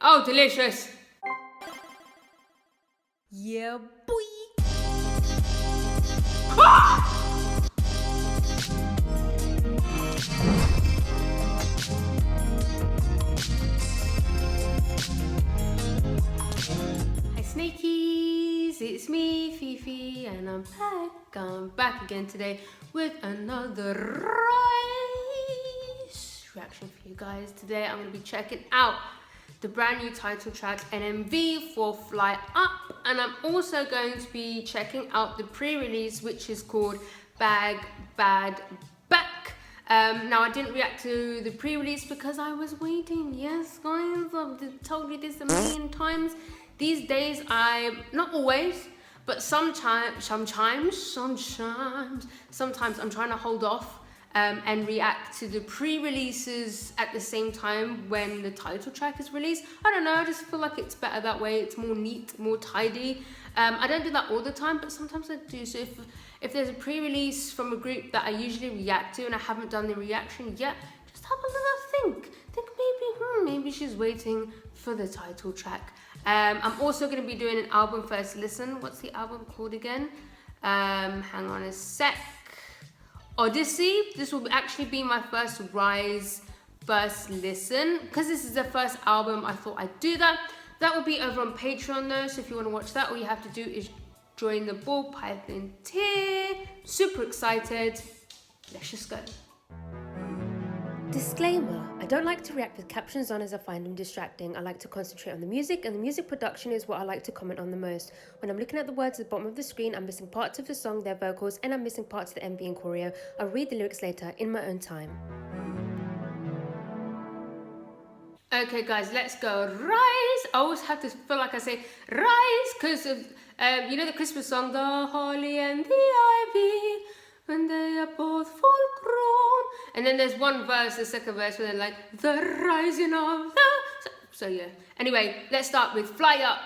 Oh, delicious. Yeah, boy. Hi Snakies, it's me, Fifi, and I'm back. I'm back again today with another RIIZE reaction for you guys. Today I'm going to be checking out the brand new title track and MV for Fly Up, and I'm also going to be checking out the pre-release, which is called Bag Bad Back. Now I didn't react to the pre-release because I was waiting. Yes guys, I've told you this a million times. These days not always, but sometimes I'm trying to hold off and react to the pre-releases at the same time when the title track is released. I don't know, I just feel like it's better that way. It's more neat, more tidy. I don't do that all the time, but sometimes I do. So if there's a pre-release from a group that I usually react to and I haven't done the reaction yet, just have a little think maybe she's waiting for the title track. I'm also going to be doing an album first listen. What's the album called again? Hang on a sec. Odyssey. This will actually be my first RIIZE first listen. Because this is the first album, I thought I'd do that. That will be over on Patreon though, so if you want to watch that, all you have to do is join the ball python tier. Super excited. Let's just go. Disclaimer, I don't like to react with captions on as I find them distracting. I like to concentrate on the music, and the music production is what I like to comment on the most. When I'm looking at the words at the bottom of the screen, I'm missing parts of the song, their vocals, and I'm missing parts of the MV and choreo. I'll read the lyrics later in my own time. Okay guys, let's go. RIIZE. I always have to feel like I say RIIZE because of, you know the Christmas song, the holly and the ivy, when they are both full grown. And then there's one verse, the second verse, where they're like, the rising of the... So yeah. Anyway, let's start with Fly Up,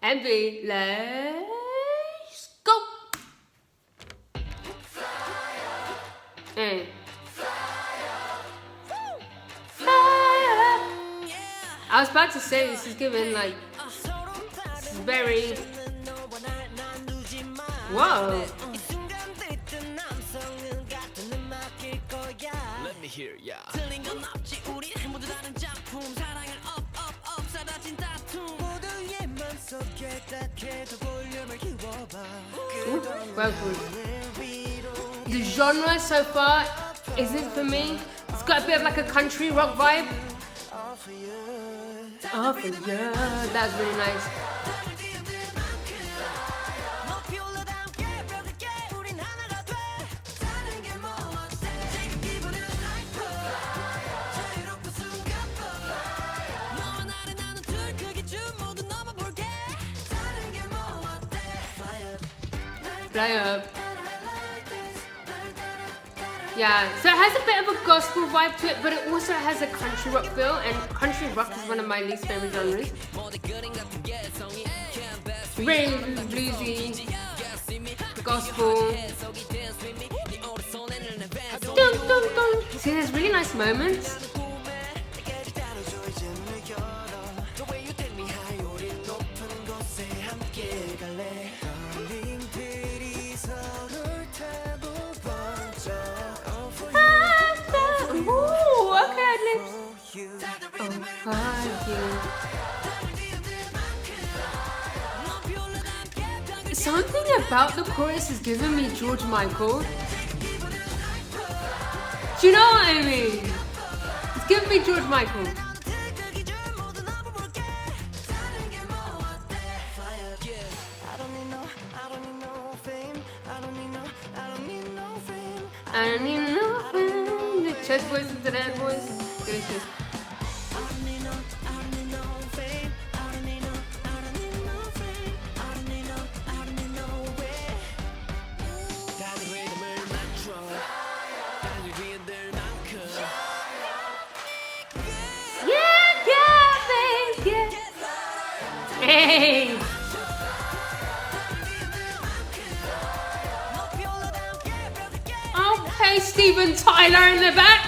MV. Let's go. Fly up. Fly up. I was about to say, this is giving like, this is very... Whoa. Let me hear ya. Well good. The genre so far isn't for me. It's got a bit of like a country rock vibe. Oh for you. That's really nice. Fly up. Yeah, so it has a bit of a gospel vibe to it, but it also has a country rock feel, and country rock is one of my least favorite genres. Very bluesy, gospel. Dun, dun, dun. See, there's really nice moments. Something about the chorus is giving me George Michael. Do you know what I mean? It's giving me George Michael. I don't need nothing. The chest voice into that voice. Delicious. Hey! Okay, Steven Tyler in the back.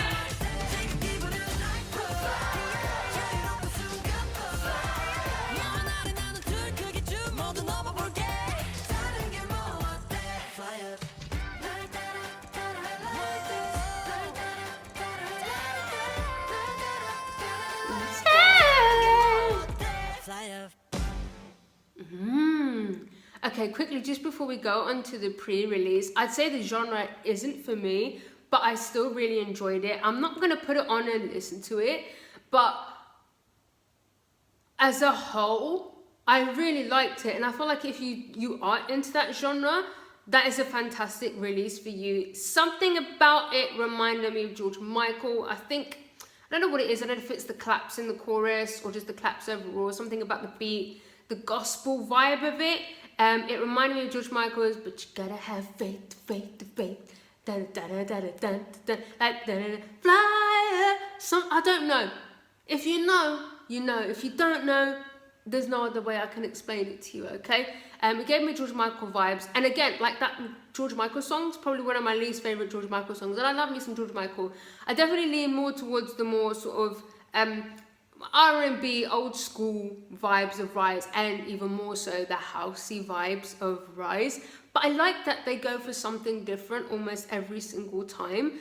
Okay, quickly, just before we go on to the pre-release, I'd say the genre isn't for me, but I still really enjoyed it. I'm not going to put it on and listen to it, but as a whole, I really liked it. And I feel like if you are into that genre, that is a fantastic release for you. Something about it reminded me of George Michael. I don't know what it is. I don't know if it's the claps in the chorus or just the claps overall. Something about the beat, the gospel vibe of it. It reminded me of George Michael's, but you gotta have faith, faith, faith. Dun, dun, dun, dun, dun, dun, like dun, dun, fly. I don't know. If you know, you know. If you don't know, there's no other way I can explain it to you, okay? It gave me George Michael vibes. And again, like that George Michael song's probably one of my least favourite George Michael songs. And I love me some George Michael. I definitely lean more towards the more sort of R&B, old school vibes of RIIZE, and even more so the housey vibes of RIIZE. But I like that they go for something different almost every single time.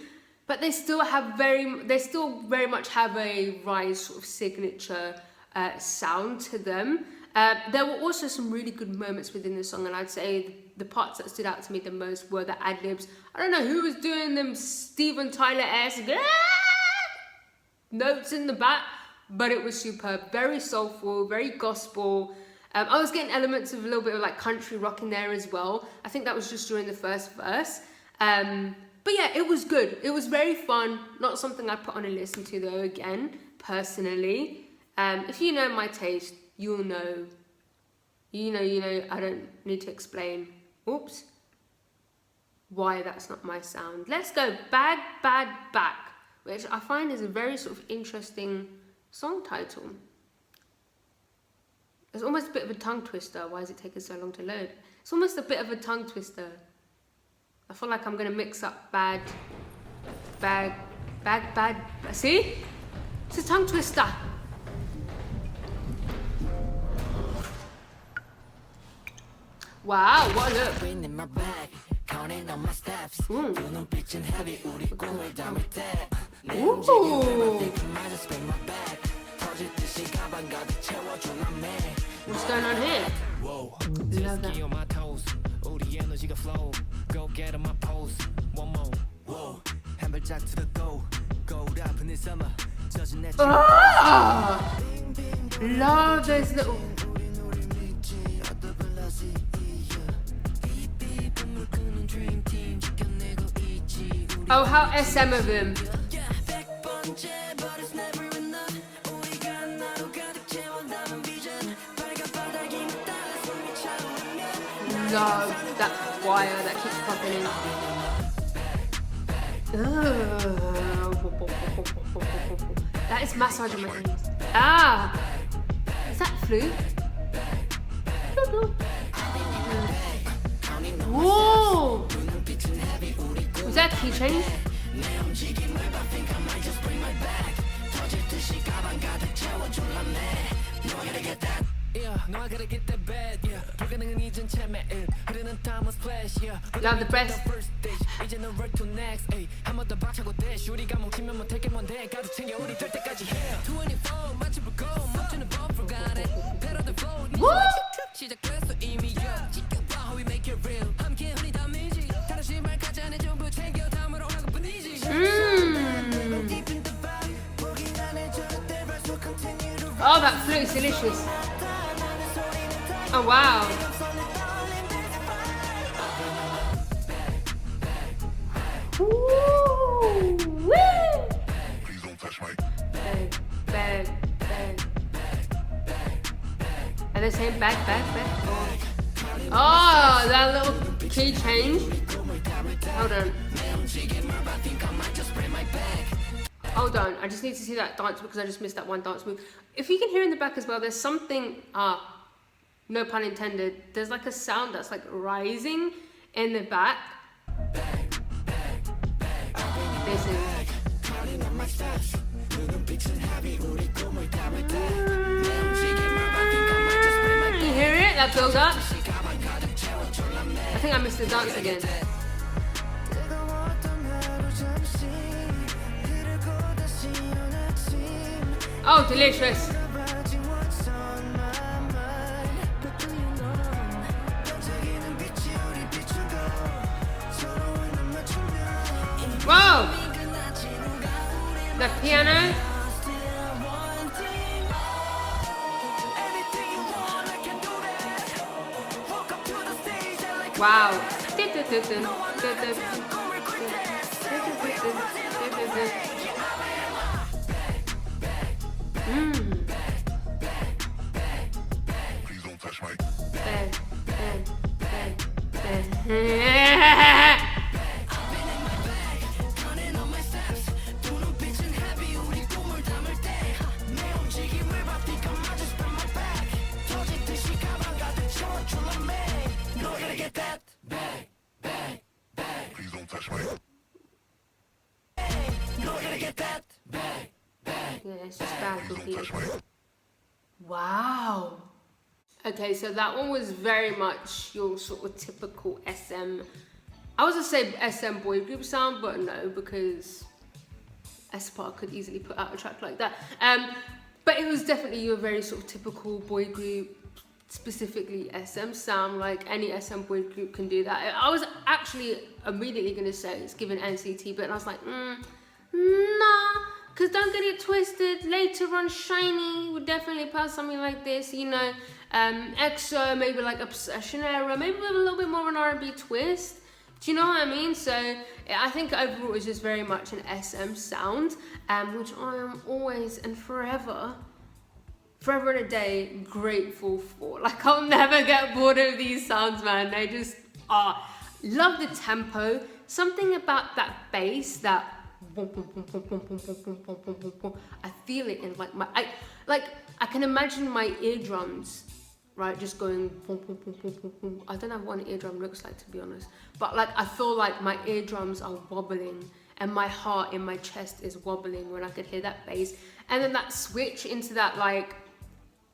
But they still very much have a RIIZE sort of signature sound to them. There were also some really good moments within the song, and I'd say the parts that stood out to me the most were the ad-libs. I don't know who was doing them Steven Tyler-esque notes in the back, but it was superb. Very soulful, very gospel. I was getting elements of a little bit of like country rock in there as well. I think that was just during the first verse. But yeah, it was good. It was very fun. Not something I put on and listen to though, again, personally. If you know my taste, you'll know. You know, I don't need to explain. Oops. Why that's not my sound. Let's go Bad, Bad, Back, which I find is a very sort of interesting song title. It's almost a bit of a tongue twister. Why is it taking so long to load? It's almost a bit of a tongue twister. I feel like I'm gonna mix up bad. See? It's a tongue twister. Wow, what a look. What's going on here? Love that. Ah! Love those little. Oh, how SM of him. Love that wire that keeps popping in. That is massaging my ears. Ah! Is that flute? Whoa! Was that a key change? Love the breath. Woo! Oh, that flute is delicious. Oh, wow. Woo! Please don't touch my... Bag. Are they saying bag? Oh, that little key change. Hold on, I just need to see that dance because I just missed that one dance move. If you can hear in the back as well, there's something, no pun intended, there's like a sound that's like rising in the back. Listen. You hear it? That build up? I think I missed the dance again. Oh, delicious. The piano. Wow. Please don't touch my. Bang, bang, bang, bang. Please don't touch my. Yeah, it's just bad Please don't cookie. touch my. Wow. Okay, so that one was very much your sort of typical SM. I was gonna say SM boy group sound, but no, because Aespa could easily put out a track like that. But it was definitely your very sort of typical boy group, specifically SM sound. Like any SM boy group can do that. I was actually immediately gonna say it's given NCT, but I was like, nah. Because don't get it twisted, later on SHINee would definitely pass something like this, you know. EXO, maybe like Obsession era, maybe with a little bit more of an R&B twist. Do you know what I mean? So I think overall it's just very much an SM sound, which I am always and forever and a day grateful for. Like I'll never get bored of these sounds, man. They just are. Love the tempo. Something about that bass, that I feel it in like I can imagine my eardrums, right, just going I don't know what an eardrum looks like, to be honest, but like I feel like my eardrums are wobbling and my heart in my chest is wobbling when I could hear that bass. And then that switch into that, like,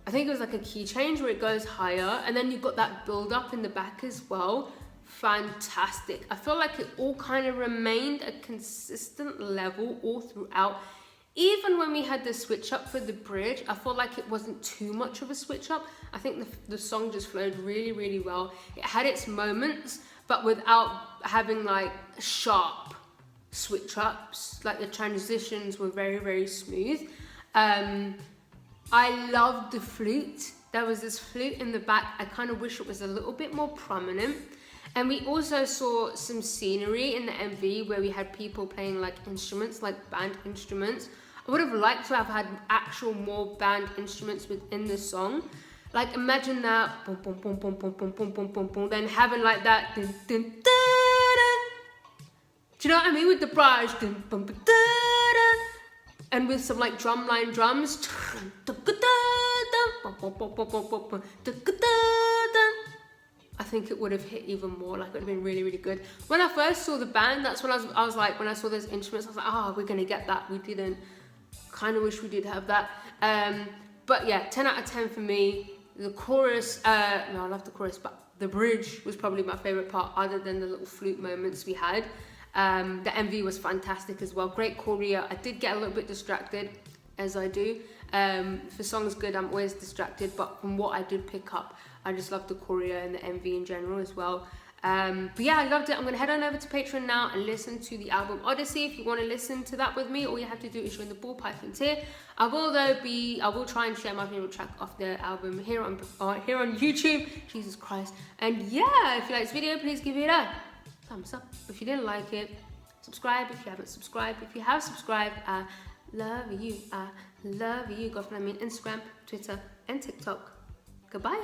I think it was like a key change where it goes higher, and then you've got that build up in the back as well. Fantastic. I feel like it all kind of remained a consistent level all throughout. Even when we had the switch up for the bridge, I felt like it wasn't too much of a switch up. I think the song just flowed really, really well. It had its moments, but without having like sharp switch ups. Like the transitions were very, very smooth. I loved the flute. There was this flute in the back. I kind of wish it was a little bit more prominent. And we also saw some scenery in the MV where we had people playing like instruments, like band instruments. I would have liked to have had actual more band instruments within the song. Like imagine that, boom, boom, boom, boom, boom, boom, boom, boom, boom, boom, then having like that, dun, dun, dun, dun. Do you know what I mean? With the barrage, dun, boom, dun, dun, and with some like drumline drums. Dun, dun, dun, dun, boom, boom, boom, boom, boom, boom, dun, dun, dun. I think it would have hit even more. Like it would have been really, really good. When I first saw the band, that's when I was like, when I saw those instruments, I was like, oh, we're gonna get that. We didn't. Kind of wish we did have that. But yeah, 10 out of 10 for me. The chorus, no, I love the chorus, but the bridge was probably my favorite part, other than the little flute moments we had. The MV was fantastic as well. Great choreo. I did get a little bit distracted, as I do. If a song's good, I'm always distracted, but from what I did pick up, I just loved the choreo and the MV in general as well. But yeah, I loved it. I'm going to head on over to Patreon now and listen to the album Odyssey. If you want to listen to that with me, all you have to do is join the ball python tier. I will try and share my favorite track off the album here on YouTube. Jesus Christ. And yeah, if you like this video, please give it a thumbs up. If you didn't like it, subscribe if you haven't subscribed. If you have subscribed, I love you. I love you. Go follow me on Instagram, Twitter, and TikTok. Goodbye.